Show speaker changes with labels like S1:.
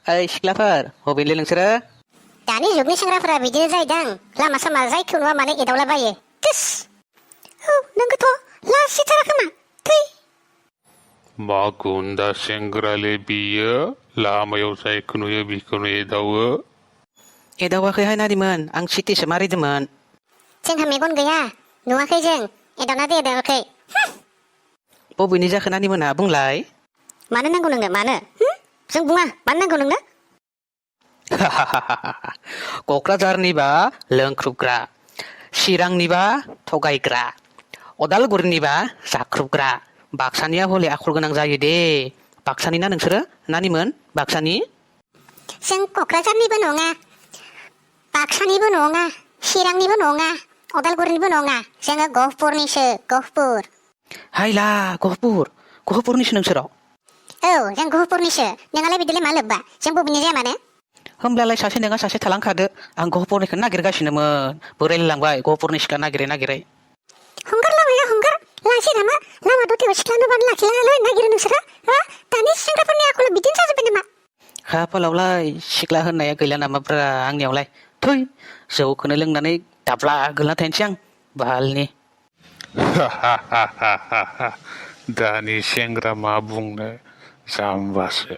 S1: ओइ सिख्लाफोर बबेनिलै नोंसोरो?
S2: दानि जुगनि सेंग्राफोरा बिदिनो जायोदां लामा सामा जायखौ नुवा माने एदावलाबायो टिस। औ नोंगोथ' लासिथारा खोमा थै।
S3: मा गुन्दा सेंग्रालै बियो लामायाव जायखौ नुयो बेखौनो एदावो।
S1: एदावाखैहाय नानिमोन आं सिटिसो मारिदोंमोन।
S2: जोंहा मेगन गैया नुवाखै जों एदावना दे एदावाखै।
S1: बबेनि जाखो नानिमोना बुंलाय?
S2: मानो नांगौ नोंनो मानो? जों बुङा मानो नांगौ नोंनो?
S1: क'क्राझारनिबा लोंख्रुबग्रा, चिरांनिबा थगायग्रा, अदालगुरिनिबा जाख्रुबग्रा, बाक्सानिया हले आखल गोनां जायो दे। बाक्सानि ना नोंसोरो नानिमोन बाक्सानि?
S2: जों क'क्राझारनिबो नङा, बाक्सानिबो नङा, चिरांनिबो नङा, अदालगुरिनिबो नङा, जोङो गहपुरनिसो गहपुर।
S1: हायला गहपुरनिसो नोंसोरो?
S2: औ जों गहपुरनिसो। नोंहालाय बिदिलाय मा लोब्बा? जों बबेनि जाया मानो?
S1: होमब्लालाय सासे नङा सासे थालांखादो। आं गहपुरनिखौनो नागिरगासिनोमोन। बोरायलायलांबाय गहपुरनि सिख्ला नागिरै नागिरै।
S2: हंगार लामाया हंगार लासै नामा? लामा दथायाव सिख्ला नुबानो लाखिलाय नागिरो नोंसोरो? दानि सेंग्राफोरनि आखला बिदिनो जाजोब्बाय नामा?
S1: खाफालावलाय सिख्ला होननाया गैला नामाब्रा आंनियावलाय। थै जौखौनो लोंनानै दाब्ला गोलैना थानोसै आं बालनि।
S3: दानि सेंग्रा मा बुंनो जाम्बासो।